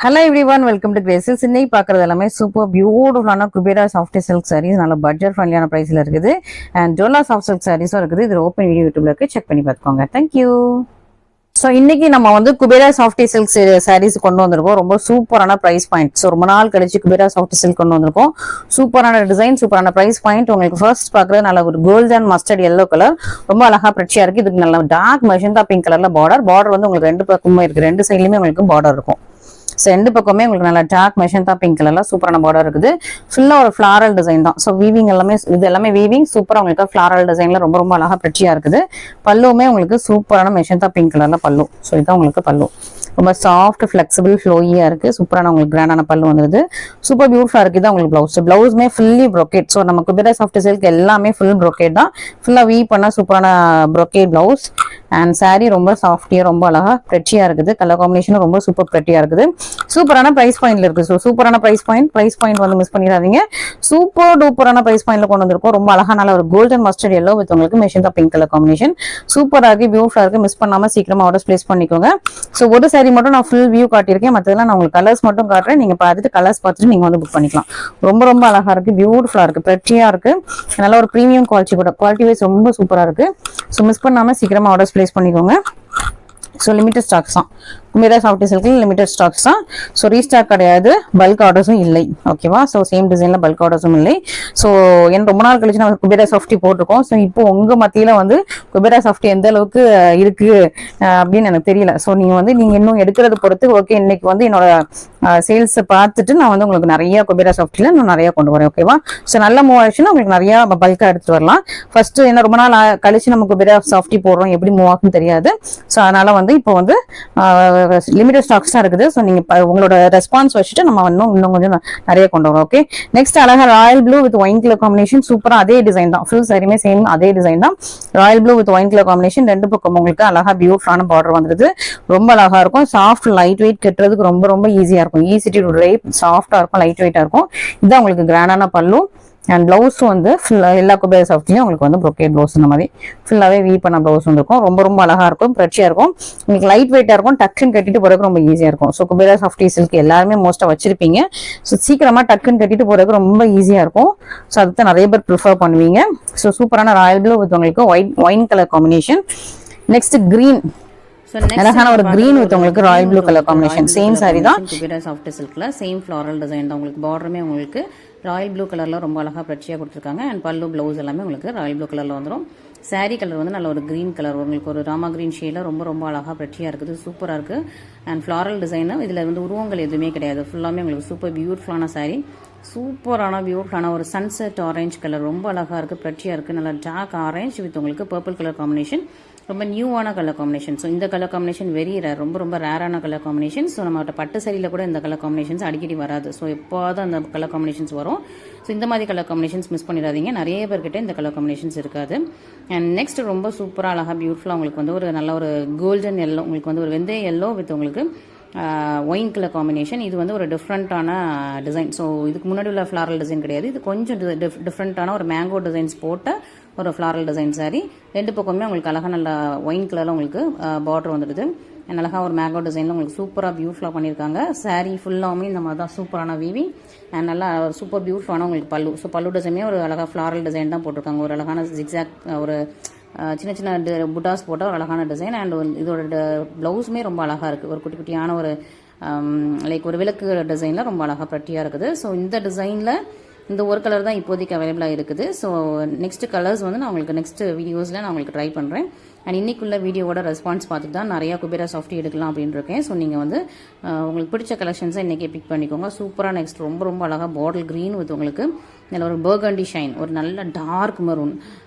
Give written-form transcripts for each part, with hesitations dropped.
Hello everyone, welcome to கிரேசில்ஸ். இன்னைக்கு பார்க்குறது எல்லாமே சூப்பர் பியூட்டிஃபுல்லான குபேரா சாஃப்ட் சில்க் சாரீஸ். நல்ல பட்ஜெட் ஃப்ரெண்ட்லியான ப்ரைஸில் இருக்குது. அண்ட் ஜோலா சாஃப்ட் சில்க் சாரீஸும் இருக்குது. இது ஓப்பன் வீடியோ யூடியூப்ல இருக்கு, செக் பண்ணி பார்த்துக்கோங்க. தேங்க்யூ. ஸோ இன்னைக்கு நம்ம வந்து குபேரா சாஃப்ட் சில்க் சாரீஸ் கொண்டு வந்திருக்கோம். ரொம்ப சூப்பரான ப்ரைஸ் பாயிண்ட். ஸோ ரொம்ப நாள் கழிச்சு குபேரா சாஃப்ட் சில்க் கொண்டு வந்திருக்கோம். சூப்பரான டிசைன், சூப்பரான ப்ரைஸ் பாயிண்ட். உங்களுக்கு ஃபர்ஸ்ட் பார்க்குறது நல்ல ஒரு கோல்டன் மஸ்டர்ட் எல்லோ கலர், ரொம்ப அழகா பிரச்சியா இருக்கு. இதுக்கு நல்ல டார்க் மெஜந்தா பிங்க் கலர்ல பார்டர் வந்து உங்களுக்கு ரெண்டு பக்கமுமே இருக்கு, ரெண்டு சைட்லயுமே உங்களுக்கு பார்டர் இருக்கும். ஸோ ரெண்டு பக்கமே உங்களுக்கு நல்லா டார்க் மெஜந்தா பிங்க் கலர்ல சூப்பரான பார்டர் இருக்குது. ஃபுல்லா ஒரு ஃபிளாரல் டிசைன் தான். ஸோ வீவிங் எல்லாமே இது எல்லாமே வீவிங் சூப்பரா உங்களுக்கு ஃபிளாரல் டிசைன்ல ரொம்ப ரொம்ப அழகா பிரச்சியா இருக்குது. பல்லுமே உங்களுக்கு சூப்பரான மெஜந்தா பிங்க் கலர்ல பல்லு. ஸோ இதுதான் உங்களுக்கு பல்லு. ரொம்ப சாஃப்ட் ஃபிளெக்சிபிள் ஃப்ளோயியா இருக்கு. சூப்பரான உங்களுக்கு கிராண்டான பல்லு வந்துருது. சூப்பர் பியூட்டிஃபுல்லா இருக்கு. இதான் உங்களுக்கு பிளவுஸ்மே ஃபுல்லி ப்ரோக்கேட். ஸோ நம்ம குபேரா சாஃப்ட் சில்க் எல்லாமே ஃபுல் ப்ரோக்கேட் தான். ஃபுல்லா வீ பண்ண சூப்பரான ப்ரோக்கேட் பிளவுஸ். அண்ட் சாரீ ரொம்ப சாஃப்டியா ரொம்ப அழகா பிரச்சியா இருக்குது. கலர் காம்பினேஷனும் ரொம்ப சூப்பர் பிரட்டியா இருக்குது. சூப்பரான பிரைஸ் பாயிண்ட்ல இருக்கு. ஸோ சூப்பரான பிரைஸ் பாயிண்ட் வந்து மிஸ் பண்ணிடாதீங்க. சூப்பர் டூப்பரான பிரைஸ் பாயிண்ட்ல கொண்டு வந்திருக்கோம். ரொம்ப அழகா நல்ல ஒரு கோல்டன் மஸ்டர்ட் எல்லோ வித் உங்களுக்கு மெஜந்தா பிங்க் கலர் காம்பினேஷன் சூப்பரா இருக்கு, பியூட்டிஃபுல்லா இருக்கு. மிஸ் பண்ணாம சீக்கிரமா ஆர்டர் பிளேஸ் பண்ணிக்கோங்க. ஸோ ஒரு சாரி மட்டும் நான் ஃபுல் வியூ காட்டியிருக்கேன், மற்றதெல்லாம் நான் உங்களுக்கு கலர்ஸ் மட்டும் காட்டுறேன். நீங்க பார்த்துட்டு கலர்ஸ் பார்த்துட்டு நீங்க வந்து புக் பண்ணிக்கலாம். ரொம்ப ரொம்ப அழகா இருக்கு, பியூட்டிஃபுல்லா இருக்கு, பிரச்சியா இருக்கு. நல்ல ஒரு ப்ரீமியம் குவாலிட்டி கூட, குவாலிட்டி வைஸ் ரொம்ப சூப்பரா இருக்கு. ஸோ மிஸ் பண்ணாம சீக்கிரமா ஆர்டர்ஸ் பிளேஸ் பண்ணிக்கோங்க. ஸோ லிமிடெட் ஸ்டாக்ஸ் தான். குபேரா சாஃப்ட் சில்க்ல லிமிடெட் ஸ்டாக்ஸ் தான். ஸோ ரீஸ்டாக் கிடையாது, பல்க் ஆர்டர்ஸும் இல்லை. ஓகேவா? ஸோ சேம் டிசைன்ல பல்க் ஆர்டர்ஸும் இல்லை. ஸோ என் ரொம்ப நாள் கழிச்சு நம்ம குபேரா சாஃப்டி போட்டிருக்கோம். ஸோ இப்போ உங்க மத்தியில வந்து குபேரா சாஃப்டி எந்த அளவுக்கு இருக்கு அப்படின்னு எனக்கு தெரியல. ஸோ நீங்க இன்னும் எடுக்கிறத பொறுத்து. ஓகே, இன்னைக்கு வந்து என்னோட சேல்ஸ் பார்த்துட்டு நான் வந்து உங்களுக்கு நிறைய குபேரா சாஃப்டில நான் நிறைய கொண்டு வரேன். ஓகேவா? ஸோ நல்ல மூவ் ஆயிடுச்சுன்னா உங்களுக்கு நிறைய பல்கா எடுத்துட்டு வரலாம். ஃபர்ஸ்ட் என்ன ரொம்ப நாள் கழிச்சு நம்ம குபேரா சாஃப்டி போடுறோம், எப்படி மூவ் ஆகும்னு தெரியாது. ஸோ அதனால வந்து இப்போ வந்து லிமிடெட் ஸ்டாக்ஸ் தான் இருக்குது. ஸோ நீங்க உங்களோட ரெஸ்பான்ஸ் வச்சுட்டு நம்ம இன்னும் கொஞ்சம் நிறைய கொண்டு வரோம். ஓகே, நெக்ஸ்ட் அழகா Royal blue with wine colour combination. சூப்பரா அதே டிசைன் தான், ஃபுல் சாரியுமே சேம் அதே டிசைன் தான். Royal blue with wine colour combination, ரெண்டு பக்கம் உங்களுக்கு அழகா பியூட்டிஃபுல்லான பார்டர் வந்துருது. ரொம்ப அழகா இருக்கும். சாஃப்ட் லைட் வெயிட் கட்டுறதுக்கு ரொம்ப ரொம்ப ஈஸியா இருக்கும். ஈஸி டு ட்ரைப், சாஃப்டா இருக்கும், லைட் வெயிட்டா இருக்கும். இதுதான் உங்களுக்கு கிராண்டான பல்லு. அண்ட் பிளவுஸும் வந்து எல்லா குபேரா சாஃப்ட்லயும் உங்களுக்கு வந்து ப்ரோக்கேட் பிளவுஸ் இந்த மாதிரி ஃபுல்லாவே வீ பண்ண பிளவுஸ் வந்துருக்கும். ரொம்ப ரொம்ப அழகா இருக்கும், பிரச்சியா இருக்கும். உங்களுக்கு லைட் வெயிட்டா இருக்கும், டக்குன்னு கட்டிட்டு போறதுக்கு ரொம்ப ஈஸியா இருக்கும். ஸோ குபேரா சாஃப்டி சில்க் எல்லாருமே மோஸ்டா வச்சிருப்பீங்க. ஸோ சீக்கிரமா டக்குன்னு கட்டிட்டு போறதுக்கு ரொம்ப ஈஸியா இருக்கும். ஸோ அதுதான் நிறைய பேர் ப்ரிஃபர் பண்ணுவீங்க. ஸோ சூப்பரான ராயல் ப்ளூ வித் உங்களுக்கு wine colour combination. Next green, அழகான ஒரு கிரீன் வித் உங்களுக்கு royal blue colour combination. Same sari தான், குபேரா சாஃப்ட் சில்க்ல சேம் ஃபிளாரல் டிசைன் தான். உங்களுக்கு பார்டருமே உங்களுக்கு ராயல் ப்ளூ கலர்ல ரொம்ப அழகா பிரச்சியா கொடுத்துருக்காங்க. அண்ட் பல்லு பிளவுஸ் எல்லாமே உங்களுக்கு ராயல் ப்ளூ கலர்ல வந்துடும். சாரீ கலர் வந்து நல்ல ஒரு கிரீன் கலர், உங்களுக்கு ஒரு ராமா கிரீன் ஷேட்ல ரொம்ப ரொம்ப அழகா பிரச்சியா இருக்குது, சூப்பரா இருக்கு. அண்ட் ஃபிளாரல் டிசைன், இதுல வந்து உருவங்கள் எதுவுமே கிடையாது, ஃபுல்லாமே உங்களுக்கு சூப்பர் பியூட்டிஃபுல்லான சாரீ. சூப்பரான பியூட்டிஃபுல்லான ஒரு சன்செட் ஆரஞ்சு கலர், ரொம்ப அழகா இருக்கு, பிரச்சியா இருக்கு. நல்ல டார்க் ஆரஞ்சு வித் உங்களுக்கு பர்பிள் கலர் காம்பினேஷன், ரொம்ப நியூவான கலர் காம்பினேஷன். ஸோ இந்த கலர் காம்பினேஷன் வெரி ரேர், ரொம்ப ரொம்ப ரேரான கலர் காம்பினேஷன். ஸோ நம்மகிட்ட பட்டு சரியில் கூட இந்த கலர் காம்பினேஷன்ஸ் அடிக்கடி வராது. ஸோ எப்போதான் அந்த கலர் காம்பினேஷன்ஸ் வரும். ஸோ இந்த மாதிரி கலர் காம்பினேஷன்ஸ் மிஸ் பண்ணிடாதீங்க, நிறைய பேர்கிட்ட இந்த கலர் காம்பினேஷன்ஸ் இருக்காது. அண்ட் நெக்ஸ்ட் ரொம்ப சூப்பராக அழகாக பியூட்டிஃபுல்லாக உங்களுக்கு வந்து ஒரு நல்ல ஒரு கோல்டன் எல்லோ, உங்களுக்கு வந்து ஒரு வெந்தய எல்லோ வித் உங்களுக்கு ஒயின் கலர் காம்பினேஷன். இது வந்து ஒரு டிஃப்ரெண்ட்டான டிசைன். ஸோ இதுக்கு முன்னாடி உள்ள ஃப்ளாரல் டிசைன் கிடையாது, இது கொஞ்சம் டிஃப்ரெண்ட்டான ஒரு மேங்கோ டிசைன்ஸ் போட்ட ஒரு ஃப்ளாரல் டிசைன் சாரி. ரெண்டு பக்கமே உங்களுக்கு அழகாக நல்ல ஒயின் கலரில் உங்களுக்கு பார்டர் வந்துடுது. அழகாக ஒரு மேங்கோ டிசைனில் உங்களுக்கு சூப்பராக பியூட்டிஃபுல்லாக பண்ணியிருக்காங்க. சாரீ ஃபுல்லாமே இந்த மாதிரி தான் சூப்பரான வீவிங் அண்ட் நல்லா சூப்பர் பியூட்டிஃபுல்லான உங்களுக்கு பல்லு. ஸோ பல்லு டிசைனே ஒரு அழகாக ஃப்ளாரல் டிசைன் தான் போட்டிருக்காங்க. ஒரு அழகான ஜிக்ஸாக் ஒரு சின்ன சின்ன புட்டாஸ் போட்ட ஒரு அழகான டிசைன். அண்ட் இதோட பிளவுஸுமே ரொம்ப அழகாக இருக்குது, ஒரு குட்டி குட்டியான ஒரு லைக் ஒரு விளக்கு டிசைனில் ரொம்ப அழகாக பிரட்டியாக இருக்குது. ஸோ இந்த டிசைனில் இந்த ஒரு கலர் தான் இப்போதைக்கு அவைலபிளாக இருக்குது. ஸோ நெக்ஸ்ட் கலர்ஸ் வந்து நான் உங்களுக்கு நெக்ஸ்ட் வீடியோஸில் நான் உங்களுக்கு ட்ரை பண்ணுறேன். அண்ட் இன்னைக்குள்ள வீடியோவோட ரெஸ்பான்ஸ் பார்த்துட்டு தான் நிறையா குபேரா சாஃப்டி எடுக்கலாம் அப்படின்னு இருக்கேன். ஸோ நீங்கள் வந்து உங்களுக்கு பிடிச்ச கலெக்ஷன்ஸை இன்றைக்கே பிக் பண்ணிக்கோங்க. சூப்பராக நெக்ஸ்ட் ரொம்ப ரொம்ப அழகாக பாட்டில் க்ரீன் வித் உங்களுக்கு நல்ல ஒரு பர்கண்டி ஷைன், ஒரு நல்ல டார்க் மெரூன்,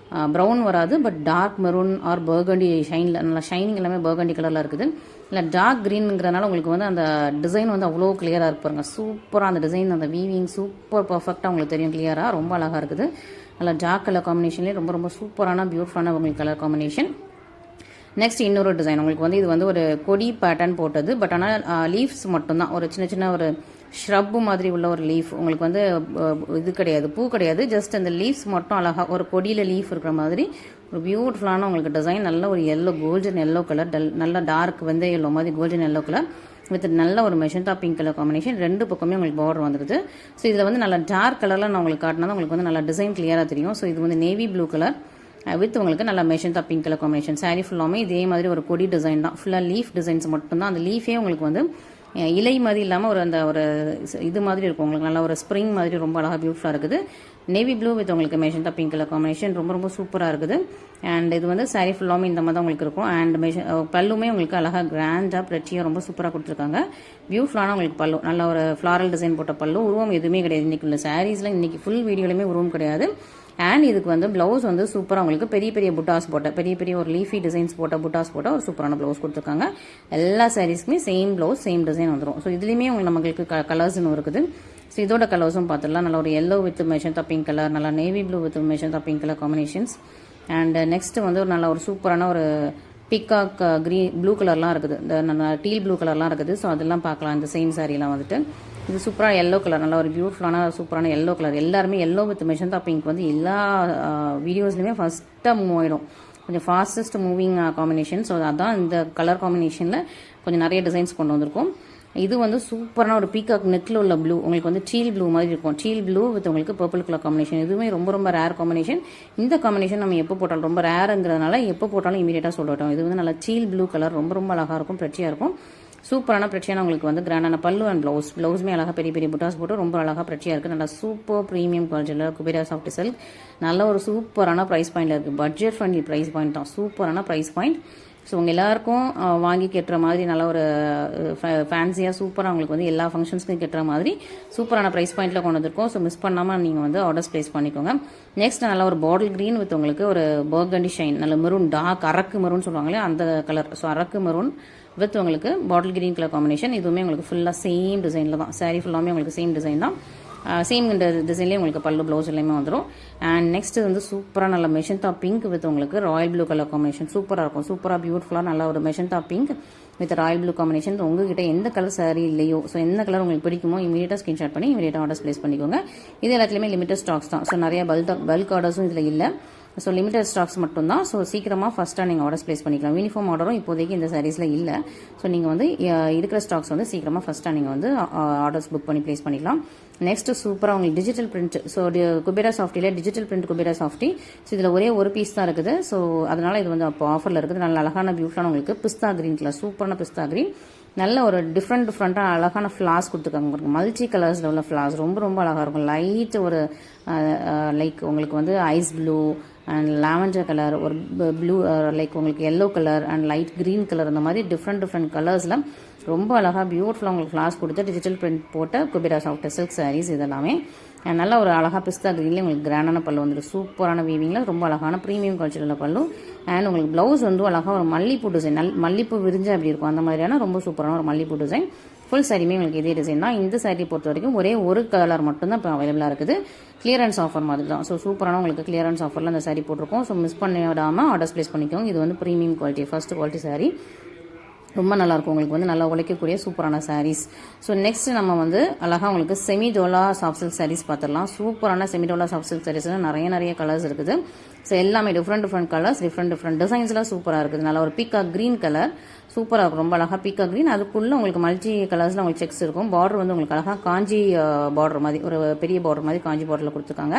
ப்ரௌன் வராது but dark maroon or burgundy ஷைனில் நல்லா ஷைனிங் எல்லாமே பர்கண்டி கலரில் இருக்குது. இல்லை டார்க் க்ரீனுங்கிறனால உங்களுக்கு வந்து அந்த டிசைன் வந்து அவ்வளோ கிளியராக இருக்கு பாருங்க. சூப்பராக அந்த டிசைன், அந்த வீவிங் சூப்பர் பர்ஃபெக்டாக உங்களுக்கு தெரியும், கிளியராக ரொம்ப அழகாக இருக்குது. நல்லா டார்க் கலர் காம்பினேஷன்லேயே ரொம்ப ரொம்ப சூப்பரான பியூட்டிஃபுல்லான உங்களுக்கு கலர் காம்பினேஷன். நெக்ஸ்ட் இன்னொரு டிசைன் உங்களுக்கு வந்து இது வந்து ஒரு கொடி பேட்டர்ன் போட்டது, பட் ஆனால் லீவ்ஸ் மட்டும்தான், ஒரு சின்ன சின்ன ஒரு ஷ்ரப்பு மாதிரி உள்ள ஒரு லீஃப். உங்களுக்கு வந்து இது கிடையாது, பூ கிடையாது, ஜஸ்ட் அந்த லீவ்ஸ் மட்டும் அழகாக ஒரு கொடியில் லீஃப் இருக்கிற மாதிரி ஒரு பியூட்டிஃபுல்லான உங்களுக்கு டிசைன். நல்ல ஒரு எல்லோ, கோல்டன் எல்லோ கலர், நல்ல டார்க் வெந்தய எல்லோ மாதிரி கோல்டன் எல்லோ கலர். வித் நல்ல ஒரு மெஜந்தா பிங்க் கலர் காம்பினேஷன், ரெண்டு பக்கமே உங்களுக்கு பார்டர் வந்துருது. ஸோ இதில் வந்து நல்ல டார்க் கலரில் நான் உங்களுக்கு காட்டினா உங்களுக்கு வந்து நல்லா டிசைன் கிளியராக தெரியும். ஸோ இது வந்து நேவி ப்ளூ கலர் வித் உங்களுக்கு நல்ல magenta pink colour combination. Sari ஃபுல்லாமே இதே மாதிரி ஒரு கொடி டிசைன் தான், ஃபுல்லாக லீஃப் டிசைன்ஸ் மட்டும்தான். அந்த லீஃபே உங்களுக்கு வந்து இலை மாதிரி இல்லாமல் ஒரு அந்த ஒரு இது மாதிரி இருக்கும், உங்களுக்கு நல்லா ஒரு ஸ்ப்ரிங் மாதிரி ரொம்ப அழகாக பியூட்டிஃபுல்லாக இருக்குது. நேவி ப்ளூ வித் உங்களுக்கு மெஜந்தா பிங்க் கலர் காம்பினேஷன் ரொம்ப ரொம்ப சூப்பராக இருக்குது. அண்ட் இது வந்து சாரீ ஃபுல்லாமே இந்த மாதிரி தான் உங்களுக்கு இருக்கும். அண்ட் பல்லுமே உங்களுக்கு அழகாக கிராண்டாக ப்ரெட்டியாக ரொம்ப சூப்பராக கொடுத்துருக்காங்க. பியூட்டிஃபுல்லான உங்களுக்கு பல்லு, நல்ல ஒரு ஃப்ளாரல் டிசைன் போட்ட பல்லு. உருவம் எதுவுமே கிடையாது இன்றைக்கி உள்ள சாரீஸில், இன்றைக்கி ஃபுல் வீடியோலையுமே உருவம் கிடையாது. அண்ட் இதுக்கு வந்து ப்ளவுஸ் வந்து சூப்பராக உங்களுக்கு பெரிய பெரிய புட்டாஸ் போட்ட, பெரிய பெரிய ஒரு லீஃபி டிசைன்ஸ் போட்ட புட்டாஸ் போட்ட ஒரு சூப்பரான ப்ளவுஸ் கொடுத்துருக்காங்க. எல்லா சாரீஸ்க்குமே சேம் ப்ளவுஸ் சேம் டிசைன் வந்துடும். ஸோ இதுலேயுமே உங்களுக்கு நம்மளுக்கு கலர்ஸ்னு இருக்குது. ஸோ இதோட கலர்ஸும் பார்த்துடலாம். நல்ல ஒரு yellow with magenta pink colour, நல்லா navy blue with magenta pink colour combinations. And next வந்து ஒரு நல்ல ஒரு சூப்பரான ஒரு பிக்காக் க்ரீன் ப்ளூ கலர்லாம் இருக்குது, இந்த டீல் ப்ளூ கலர்லாம் இருக்குது. ஸோ அதெல்லாம் பார்க்கலாம். இந்த சேம் சாரீலாம் வந்துட்டு இது சூப்பராக எல்லோ கலர், நல்லா ஒரு பியூட்டிஃபுல்லான சூப்பரான எல்லோ கலர். எல்லாருமே எல்லோ வித் மெஜந்தா பிங்க் வந்து எல்லா வீடியோஸ்லையுமே ஃபஸ்ட்டாக மூவ் ஆகிடும், கொஞ்சம் ஃபாஸ்டஸ்ட் மூவிங் காம்பினேஷன். ஸோ அதான் இந்த கலர் காம்பினேஷனில் கொஞ்சம் நிறைய டிசைன்ஸ் கொண்டு வந்திருக்கும். இது வந்து சூப்பரான ஒரு பீகாக் நெக்கில் உள்ள ப்ளூ, உங்களுக்கு வந்து டீல் ப்ளூ மாதிரி இருக்கும். டீல் ப்ளூ வித் உங்களுக்கு பர்பிள் கலர் காம்பினேஷன். இதுவுமே ரொம்ப ரொம்ப ரேர் காம்பினேஷன். இந்த காம்பினேஷன் நம்ம எப்போ போட்டாலும் ரொம்ப ரேருங்கிறதுனால எப்போ போட்டாலும் இமீடியட்டாக சொல்லிட்டோம். இது வந்து நல்லா டீல் ப்ளூ கலர், ரொம்ப ரொம்ப அழகாக இருக்கும், பிரச்சியாக இருக்கும். சூப்பரான பிரச்சனை உங்களுக்கு வந்து கிராண்டான பல்லு அண்ட் ப்ளவுஸுமே அழகாக பெரிய பெரிய புட்டாஸ் போட்டு ரொம்ப அழகாக பிரச்சியாக இருக்குது. நல்லா சூப்பர் ப்ரீமியம் குவாலிட்டியில் குபேரா சாஃப்ட் சில்க் நல்ல ஒரு சூப்பரான ப்ரைஸ் பாயிண்டில் இருக்குது. பட்ஜெட் ஃப்ரெண்ட்லி ப்ரைஸ் பாயிண்ட் தான், சூப்பரான ப்ரைஸ் பாயிண்ட். ஸோ உங்கள் எல்லாருக்கும் வாங்கி கட்டுற மாதிரி நல்ல ஒரு ஃபேன்சியாக சூப்பராக உங்களுக்கு வந்து எல்லா ஃபங்க்ஷன்ஸ்க்கும் கட்டுற மாதிரி சூப்பரான ப்ரைஸ் பாயிண்ட்டில் கொண்டு வந்திருக்கோம். ஸோ மிஸ் பண்ணாமல் நீங்கள் வந்து ஆர்டர்ஸ் ப்ளேஸ் பண்ணிக்கோங்க. நெக்ஸ்ட் நல்ல ஒரு பாட்டில் க்ரீன் வித் உங்களுக்கு ஒரு பர்கண்டி ஷைன், நல்ல மெரூன் டார்க் அரக்கு மெரூன் சொல்லுவாங்களே அந்த colour. So Araku maroon with உங்களுக்கு பாட்டில் கிரீன் கலர் காம்பினேஷன். இதுவுமே உங்களுக்கு ஃபுல்லாக சேம் டிசைனில் தான், சாரீ ஃபுல்லாமே உங்களுக்கு சேம் டிசைன் தான். சேம் இந்த டிசைன்லேயே உங்களுக்கு பல்லு ப்ளவுஸ் எல்லாமே வந்துடும். அண்ட் நெக்ஸ்ட் வந்து சூப்பராக நல்ல மெஜந்தா பிங்க் வித் உங்களுக்கு ராயல் ப்ளூ கலர் காம்பினேஷன் சூப்பராக இருக்கும். சூப்பராக பியூட்டிஃபுல்லாக நல்ல ஒரு magenta pink with Royal blue combination. உங்ககிட்ட எந்த கலர் சாரீ இல்லையோ, ஸோ எந்த கலர் உங்களுக்கு பிடிக்குமோ இமீடியட்டாக ஸ்கிரீன்ஷாட் பண்ணி இமீடியட்டாக ஆர்டர்ஸ் ப்ளேஸ் பண்ணிக்கோங்க. இது எல்லாத்துலேயுமே லிமிட்டட் ஸ்டாக்ஸ் தான். ஸோ நிறைய பல்க் ஆர்டர்ஸும் இதில் இல்லை. ஸோ லிமிடெட் ஸ்டாக்ஸ் மட்டும்தான். ஸோ சீக்கிரமாக ஃபஸ்ட்டாக நீங்கள் ஆர்டர்ஸ் ப்ளேஸ் பண்ணிக்கலாம். யூனிஃபார்ம் ஆர்டரும் இப்போதைக்கு இந்த சாரீஸில் இல்லை. ஸோ நீங்கள் வந்து இருக்கிற ஸ்டாக்ஸ் வந்து சீக்கிரமாக ஃபஸ்ட்டாக நீங்கள் வந்து ஆர்டர்ஸ் புக் பண்ணி ப்ளேஸ் பண்ணிக்கலாம். நெக்ஸ்ட் சூப்பராக உங்களுக்கு டிஜிட்டல் பிரிண்ட். ஸோ குபேரா சாஃப்டியில் digital print Kubera softy. So இதில் ஒரே ஒரு பீஸ் தான் இருக்குது. ஸோ அதனால் இது வந்து அப்போ ஆஃபரில் இருக்குது. நல்ல அழகான பியூட்டிஃபுல்லான உங்களுக்கு பிஸ்தா கிரீன் கலர், சூப்பரான பிஸ்தா கிரீன், நல்ல ஒரு டிஃப்ரெண்டான அழகான ஃப்ளாஸ் கொடுத்துருக்காங்க. உங்களுக்கு மல்டி கலர்ஸில் உள்ள ஃப்ளாஸ் ரொம்ப ரொம்ப அழகாக இருக்கும். லைட் ஒரு லைக் உங்களுக்கு வந்து ice blue and lavender colour, ஒரு ப்ளூ லைக் உங்களுக்கு yellow colour and light green colour, இந்த மாதிரி டிஃப்ரெண்ட் கலர்ஸில் ரொம்ப அழகாக பியூட்டிஃபுல்லாக உங்களுக்கு ஃப்ளாஸ் கொடுத்து டிஜிட்டல் பிரிண்ட் போட்ட குபேரா சாஃப்ட் சில்க் சாரீஸ் இதெல்லாமே. நல்ல ஒரு அழகாக பிஸ்தா கிரீன்லேயே உங்களுக்கு கிராண்டான பல்லு வந்துடும். சூப்பரான வீவிங்கில் ரொம்ப அழகான ப்ரீமியம் குவாலிட்டியில் பல்லு. அண்ட் உங்களுக்கு ப்ளவுஸ் வந்து அழகாக ஒரு மல்லிப்பூ டிசைன், மல்லிப்பூ விரிஞ்சா அப்படி இருக்கும் அந்த மாதிரியான ரொம்ப சூப்பரான ஒரு மல்லிப்பூ டிசைன். ஃபுல் சாரியுமே உங்களுக்கு இதே டிசைன் தான். இந்த சாரியை பொறுத்த வரைக்கும் ஒரே ஒரு கலர் மட்டும்தான் இப்போ அவைலபிளாக இருக்குது. கிளியரன்ஸ் ஆஃபர் மாதிரி தான். ஸோ சூப்பரான உங்களுக்கு கிளியரன்ஸ் ஆஃபரில் அந்த சாரி போட்டிருக்கோம். ஸோ மிஸ் பண்ணிடாமல் ஆர்டர்ஸ் ப்ளேஸ் பண்ணிக்கோங்க. இது வந்து premium quality, first quality sorry, ரொம்ப நல்லாயிருக்கும். உங்களுக்கு வந்து நல்லா உழைக்கக்கூடிய சூப்பரான சாரீஸ். ஸோ நெக்ஸ்ட் நம்ம வந்து அழகாக உங்களுக்கு செமிடோலா சாஃப்ட் சில்க் சாரீஸ் பார்த்துடலாம். சூப்பரான செமிடோலா சாஃப்ட் சில்க் சாரீஸில் நிறைய கலர்ஸ் இருக்குது. ஸோ எல்லாமே டிஃப்ரெண்ட் கலர்ஸ், டிஃப்ரெண்ட் டிசைன்ஸ்லாம் சூப்பராக இருக்குது. நல்லா ஒரு பீகாக் க்ரீன் கலர் சூப்பராக இருக்கும், ரொம்ப அழகாக பீகாக் க்ரீன். அதுக்குள்ளே உங்களுக்கு மல்டி கலர்ஸில் உங்களுக்கு செக்ஸ் இருக்கும். பார்டர் வந்து உங்களுக்கு அழகாக காஞ்சி பார்டர் மாதிரி, ஒரு பெரிய பார்டர் மாதிரி காஞ்சி பார்டரில் கொடுத்துருக்காங்க.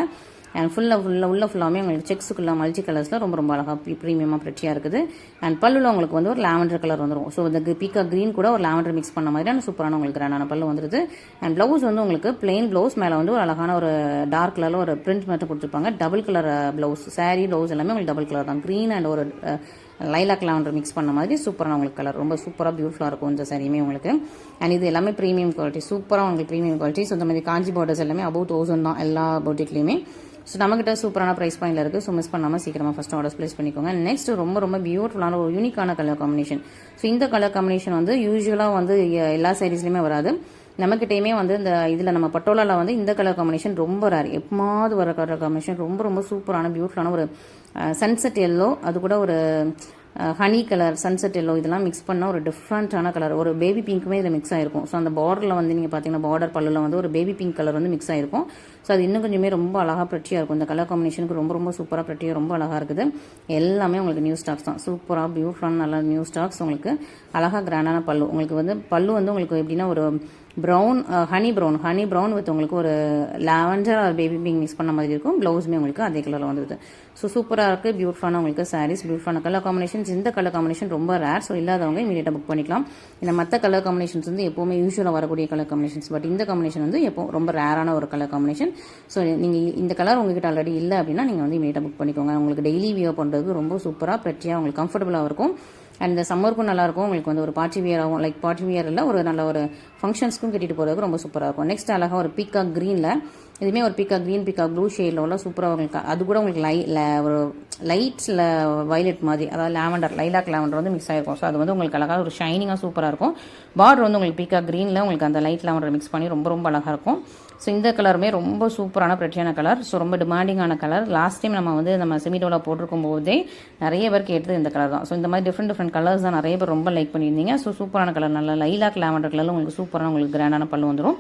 அண்ட் ஃபுல்லாமே உங்களுக்கு செக்ஸுக்குள்ள மல்டி கலர்ஸில் ரொம்ப அழகாக ப்ரீமியமாக பிரச்சியாக இருக்குது. அண்ட் பல்லுல உங்களுக்கு வந்து ஒரு லாவெண்டர் கலர் வந்துடும். ஸோ இந்த பீகாக் க்ரீன் கூட ஒரு லாவெண்டர் மிக்ஸ் பண்ண மாதிரியான சூப்பரான உங்களுக்கு கிராண்டான பல்லு வந்துருது. அண்ட் ப்ளவுஸ் வந்து உங்களுக்கு பிளெயின் ப்ளவுஸ், மேலே வந்து ஒரு அழகான ஒரு டார்க் கலரில் ஒரு பிரிண்ட் மட்டும் கொடுத்துருப்பாங்க. Double colour blouse, sari blouse எல்லாமே உங்களுக்கு டபுள் கலர் தான். க்ரீன் அண்ட் ஒரு லைலாக் லாவெண்டர் மிக்ஸ் பண்ண மாதிரி சூப்பரான உங்களுக்கு கலர், ரொம்ப சூப்பராக பியூட்டிஃபுல்லாக இருக்கும் இந்த சாரியுமே உங்களுக்கு. அண்ட் இது எல்லாமே ப்ரீமியம் குவாலிட்டி, சூப்பராக உங்களுக்கு ப்ரீமியம் குவாலிட்டி. ஸோ இந்த மாதிரி காஞ்சி பார்டர்ஸ் எல்லாமே அபவுட் 1000 தான் எல்லா பவுட்டிக்லேயுமே. ஸோ நம்மகிட்ட சூப்பரான ப்ரைஸ் பாயிண்டில் இருக்குது. ஸோ மிஸ் பண்ணாமல் சீக்கிரமாக ஃபஸ்ட் ஆர்டர்ஸ் ப்ளேஸ் பண்ணிக்கோங்க. நெக்ஸ்ட் ரொம்ப பியூட்டிஃபுல்லான ஒரு யூனிக்கான கலர் காம்பினேஷன். ஸோ இந்த கலர் காம்பினேஷன் வந்து யூஸ்வலாக வந்து எல்லா சாரீஸ்லையுமே வராது. நம்மக்கிட்டையுமே வந்து இந்த இதில் நம்ம பட்டோலாவில் வந்து இந்த கலர் காம்பினேஷன் ரொம்ப ரேர், எப்போது வர கலர் காம்பினேஷன் ரொம்ப சூப்பரான பியூட்டிஃபுல்லான ஒரு சன்செட் எல்லோ, அது கூட ஒரு ஹனி கலர், சன்செட் எல்லோ இதெல்லாம் மிக்ஸ் பண்ணால் ஒரு டிஃப்ரெண்ட்டான கலர், ஒரு பேபி பிங்க்குமே இதில் மிக்ஸ் ஆகிருக்கும். ஸோ அந்த பார்டரில் வந்து நீங்கள் பார்த்தீங்கன்னா பார்டர் பல்லில் வந்து ஒரு பேபி பிங்க் கலர் வந்து மிக்ஸ் ஆகிருக்கும். ஸோ அது இன்னும் கொஞ்சமே ரொம்ப அழகாக ப்ரெட்டியாக இருக்கும். இந்த கலர் காம்பினேஷனுக்கு ரொம்ப ரொம்ப சூப்பராக ப்ரெட்டியாக ரொம்ப அழகாக இருக்குது. எல்லாமே உங்களுக்கு நியூ ஸ்டாக்ஸ் தான். சூப்பராக பியூட்டிஃபுல்லான நல்ல நியூ ஸ்டாக்ஸ். உங்களுக்கு அழகாக கிராண்டான பல்லு. உங்களுக்கு வந்து பல்லு வந்து உங்களுக்கு எப்படின்னா ஒரு ப்ரௌன், ஹனி ப்ரௌன் வித் உங்களுக்கு ஒரு lavender or baby pink mix பண்ண மாதிரி இருக்கும். ப்ளவுஸுமே உங்களுக்கு அதே கலரில் வந்துடுது. ஸோ சூப்பராக இருக்குது. பியூட்டிஃபுல்லான உங்களுக்கு சாரீஸ், பியூட்டிஃபுல்லான கலர் காம்பினேஷன்ஸ். இந்த கலர் காம்பினேஷன் ரொம்ப ரேர். ஸோ இல்லாதவங்க இமீடியட்டாக புக் பண்ணிக்கலாம். இந்த மற்ற கலர் காம்பினேஷன்ஸ் வந்து எப்போவுமே யூஸ்வலாக வரக்கூடிய கலர் காம்பினேஷன்ஸ். பட் இந்த காம்பினேஷன் வந்து எப்போ ரொம்ப ரேரான ஒரு கலர் காம்பினேஷன். ஸோ நீங்கள் இந்த கலர் உங்ககிட்ட ஆல்ரெடி இல்லை அப்படின்னா நீங்கள் வந்து இமீடியட்டாக புக் பண்ணிக்கோங்க. உங்களுக்கு டெய்லி வியர் பண்ணுறதுக்கு ரொம்ப சூப்பராக ப்ரெட்டியாக உங்களுக்கு கம்ஃபர்டபுளாக இருக்கும். அண்ட் இந்த சம்மருக்கும் நல்லாயிருக்கும். உங்களுக்கு வந்து ஒரு பார்ட்டி வியராகவும், லைக் பார்ட்டி வியர் இல்லை, ஒரு நல்ல ஒரு ஃபங்க்ஷன்ஸ்க்கும் கட்டிட்டு போகிறதுக்கு ரொம்ப சூப்பராக இருக்கும். நெக்ஸ்ட் அழகாக ஒரு பீகாக் க்ரீனில், இதுவுமே ஒரு பீகாக் க்ரீன், பீகாக் ப்ளூ ஷேடில் உள்ள சூப்பராக உங்களுக்கு அது கூட உங்களுக்கு ஒரு லைட்ஸில் வயலட் மாதிரி, அதாவது லேவண்டர், லைலாக் லேவண்டர் வந்து மிக்ஸ் ஆகிருக்கும். ஸோ அது வந்து உங்களுக்கு அழகாக ஒரு ஷைனிங்காக சூப்பராக இருக்கும். பார்டர் வந்து உங்களுக்கு பீகாக் க்ரீனில் உங்களுக்கு அந்த லைட் லேவண்டர் மிக்ஸ் பண்ணி ரொம்ப ரொம்ப அழகாக இருக்கும். ஸோ இந்த கலருமே ரொம்ப சூப்பரான ப்ரெட்டியான கலர். ஸோ ரொம்ப டிமாண்டிங்கான கலர். லாஸ்ட் டைம் நம்ம செமிடோலா போட்டிருக்கும் போதே நிறைய பேர் கேட்டது இந்த கலர் தான். ஸோ இந்த மாதிரி டிஃப்ரெண்ட் கலர்ஸ் தான் நிறைய பேர் ரொம்ப லைக் பண்ணியிருந்தீங்க. ஸோ சூப்பரான கலர், நல்ல லைலாக் லேவண்டர் கலரில் உங்களுக்கு சூப்பரான உங்களுக்கு கிராண்டான பல்லு வந்துடும்.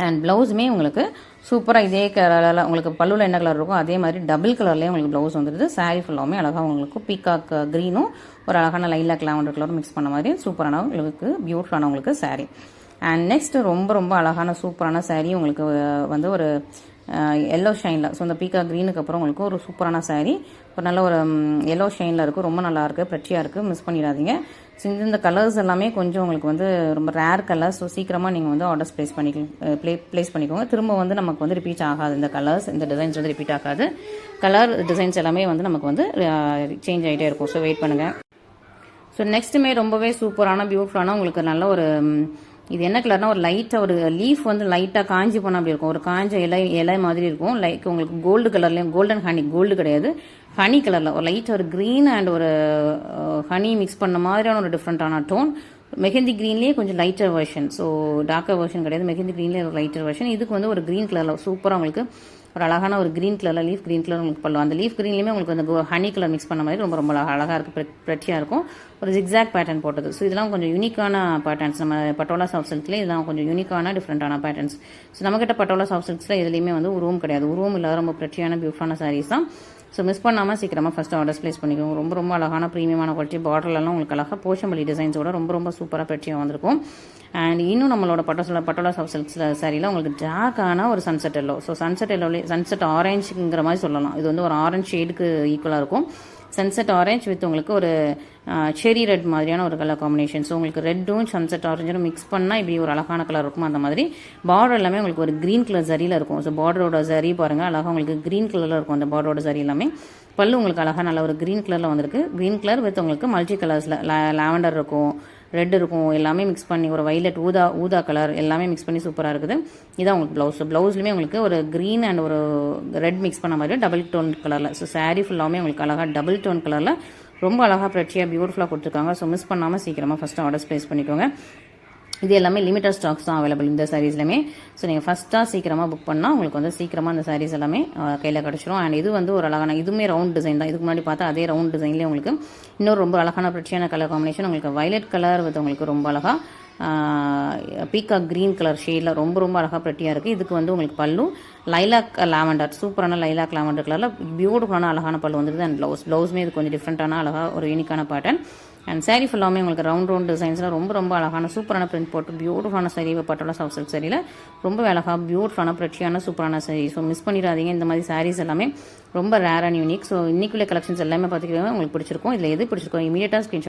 அண்ட் ப்ளவுஸுமே உங்களுக்கு சூப்பராக இதே கலரில் உங்களுக்கு பல்லுவில் என்ன கலர் இருக்கோ அதே மாதிரி டபுள் கலர்லேயே உங்களுக்கு ப்ளவுஸ் வந்துடுது. சாரீ ஃபுல்லாமே அழகாக உங்களுக்கு பீகாக் க்ரீனும் ஒரு அழகான லைலாக் லேவண்டர் கலரும் மிக்ஸ் பண்ண மாதிரி சூப்பரான உங்களுக்கு பியூட்டிஃபுல்லான உங்களுக்கு சாரீ. அண்ட் நெக்ஸ்ட் ரொம்ப ரொம்ப அழகான சூப்பரான சாரீ உங்களுக்கு வந்து ஒரு எல்லோ ஷைனில். ஸோ இந்த பீகாக் க்ரீனுக்கு அப்புறம் உங்களுக்கு ஒரு சூப்பரான சாரீ ஒரு நல்ல ஒரு எல்லோ ஷைனில் இருக்குது. ரொம்ப நல்லா இருக்குது, ப்ரெட்டியாக இருக்குது, மிஸ் பண்ணிடாதீங்க. ஸோ இந்த கலர்ஸ் எல்லாமே கொஞ்சம் உங்களுக்கு வந்து ரொம்ப ரேர் கலர்ஸ். ஸோ சீக்கிரமாக நீங்கள் வந்து ஆர்டர்ஸ் ப்ளேஸ் பண்ணிக்கோங்க. திரும்ப வந்து நமக்கு வந்து ரிப்பீட் ஆகாது. இந்த கலர்ஸ், இந்த டிசைன்ஸ் வந்து ரிப்பீட் ஆகாது. கலர் டிசைன்ஸ் எல்லாமே வந்து நமக்கு வந்து சேஞ்ச் ஆகிட்டே இருக்கும். ஸோ வெயிட் பண்ணுங்கள். ஸோ நெக்ஸ்ட்டுமே ரொம்பவே சூப்பரான பியூட்டிஃபுல்லான உங்களுக்கு நல்ல ஒரு, இது என்ன கலர்னா ஒரு லைட்டாக ஒரு லீஃப் வந்து லைட்டாக காஞ்சி போனால் அப்படி இருக்கும். ஒரு காஞ்ச இலை மாதிரி இருக்கும். லைக் உங்களுக்கு கோல்டு கலர்லேயும், கோல்டன் ஹனி, கோல்டு கிடையாது, ஹனி கலரில் ஒரு லைட்டாக ஒரு க்ரீன் அண்ட் ஒரு ஹனி மிக்ஸ் பண்ண மாதிரியான ஒரு டிஃப்ரெண்ட்டான டோன். மெஹந்தி க்ரீன்லேயே கொஞ்சம் lighter version. So darker version கிடையாது, மெஹந்தி க்ரீன்லேயே ஒரு லைட்டர் வெர்ஷன். இதுக்கு வந்து ஒரு க்ரீன் கலரில் சூப்பராக உங்களுக்கு ஒரு அழகான ஒரு க்ரீன் கலரில், லீஃப் க்ரீன் கலர் உங்களுக்கு பல்லுவோம். அந்த லீஃப் க்ரீன்லேயுமே உங்களுக்கு அந்த ஹனி கலர் மிக்ஸ் பண்ண மாதிரி ரொம்ப ரொம்ப அழகாக இருக்குது, ப்ரெட்டியாக இருக்கும். ஒரு ஜிக்ஸாக் பேட்டர்ன் போட்டது. ஸோ இதெல்லாம் கொஞ்சம் யூனிக்கான பேட்டர்ன்ஸ். நம்ம பட்டோலா சாஃப்ட் சில்க்லேயே இதெல்லாம் கொஞ்சம் யூனிக்கான டிஃப்ரெண்ட்டான பேட்டர்ன்ஸ். ஸோ நம்மகிட்ட பட்டோலா சாஃப்ட் சில்க்ஸில் எதுலேயுமே வந்து உருவம் கிடையாது. உருவம் இல்லாத ரொம்ப ப்ரெட்டியான பியூட்டிஃபுல்லான சாரீஸ் தான். ஸோ மிஸ் பண்ணாமல் சீக்கிரமாக ஃபஸ்ட்டு ஆர்டர்ஸ் ப்ளேஸ் பண்ணிக்கோங்க. ரொம்ப ரொம்ப அழகான ப்ரீமியமான குவாலிட்டி. பார்டர்லாம் உங்களுக்கு அழகாக போச்சம்பள்ளி டிசைன்ஸோட ரொம்ப ரொம்ப சூப்பராக ப்ரெட்டியாக வந்திருக்கும். அண்ட் இன்னும் நம்மளோட பட்டோலா சாஃப்ட் சில்க்ஸ் சாரியில் உங்களுக்கு டார்க்கான ஒரு சன்செட் எல்லோ. ஸோ சன்செட் எல்லோலேயே சன்செட் ஆரஞ்சுங்கிற மாதிரி சொல்லலாம். இது வந்து ஒரு ஆரஞ்ச் ஷேடுக்கு ஈக்குவலாக இருக்கும். சன்செட் ஆரஞ்ச் வித் உங்களுக்கு ஒரு செரி ரெட் மாதிரியான ஒரு கலர் காம்பினேஷன். ஸோ உங்களுக்கு ரெட்டும் சன்செட் ஆரஞ்சும் மிக்ஸ் பண்ணால் இப்படி ஒரு அழகான கலர் இருக்கும். அந்த மாதிரி பார்டர் எல்லாமே உங்களுக்கு ஒரு க்ரீன் கலர் ஜரியில் இருக்கும். ஸோ பார்டரோட ஜரி பாருங்கள், அழகாக உங்களுக்கு க்ரீன் கலரில் இருக்கும். அந்த பார்டரோட ஜரி எல்லாமே பல்லு உங்களுக்கு அழகாக நல்ல ஒரு க்ரீன் கலரில் வந்திருக்கு. க்ரீன் கலர் வித் உங்களுக்கு மல்டி கலர்ஸில் லாவெண்டர் இருக்கும், ரெட் இருக்கும், எல்லாமே மிக்ஸ் பண்ணி ஒரு வைலட், ஊதா கலர் எல்லாமே மிக்ஸ் பண்ணி சூப்பராக இருக்குது. இதான் உங்களுக்கு ப்ளவுஸ். ப்ளவுஸ்லையுமே உங்களுக்கு ஒரு க்ரீன் அண்ட் ஒரு ரெட் மிக்ஸ் பண்ண மாதிரி டபுள் டோன் கலரில். ஸோ சாரீ ஃபுல்லாமே உங்களுக்கு அழகாக டபுள் டோன் கலரில் ரொம்ப அழகாக ப்ரெட்டியாக பியூட்டிஃபுல்லாக கொடுத்துருக்காங்க. ஸோ மிஸ் பண்ணாமல் சீக்கிரமாக ஃபஸ்ட்டு ஆர்டர்ஸ் ப்ளேஸ் பண்ணிக்கோங்க. இது எல்லாமே லிமிட்டட் ஸ்டாக்ஸ் தான் அவைலபிள் இந்த சாரீஸ்லையுமே. ஸோ நீங்கள் ஃபஸ்ட்டாக சீக்கிரமாக புக் பண்ணால் உங்களுக்கு வந்து சீக்கிரமாக அந்த சாரீஸ் எல்லாமே கையில் கிடச்சிரும். அண்ட் இது வந்து ஒரு அழகான, இதுவுமே ரவுண்ட் டிசைன் தான். இதுக்கு முன்னாடி பார்த்தா அதே ரவுண்ட் டிசைன்லேயே உங்களுக்கு இன்னொரு ரொம்ப அழகான ப்ரெட்டியான கலர் காம்பினேஷன். உங்களுக்கு வயலட் கலர் வித் உங்களுக்கு ரொம்ப அழகாக பீகாக் க்ரீன் கலர் ஷேடில் ரொம்ப ரொம்ப அழகாக ப்ரெட்டியாக இருக்குது. இதுக்கு வந்து உங்களுக்கு பல்லு லைலாக் லாவெண்டர், சூப்பரான லைலாக் லாவெண்டர் கலரில் பியூட்டிஃபுல்லான அழகான பல்லு வந்துருது. அண்ட் ப்ளவுஸுமே இது கொஞ்சம் டிஃப்ரெண்ட்டான அழகாக ஒரு யூனிக்கான பேட்டர்ன். அண்ட் சாரீ ஃபுல்லாமே உங்களுக்கு ரவுண்ட் டிசைன்ஸில் ரொம்ப ரொம்ப அழகான சூப்பரான பிரிண்ட் போட்டு பியூட்டிஃபுல்லான சாரீ. பட்டோலா சாஃப்ட் சில்க் சாரியில் ரொம்ப அழகாக பியூட்டிஃபுல்லான ப்ரெட்டியான சூப்பரான சாரீ. ஸோ மிஸ் பண்ணிடாதீங்க. இந்த மாதிரி சாரீஸ் எல்லாமே ரொம்ப ரேர் அண்ட் யூனிக். ஸோ இன்னைக்குள்ள கலெக்ஷன்ஸ் எல்லாமே பார்த்துக்கிட்டே உங்களுக்கு பிடிச்சிருக்கும். இதில் எது பிடிச்சிருக்கோம் இமீடியட்டாக ஸ்க்ரீன்ஷாட்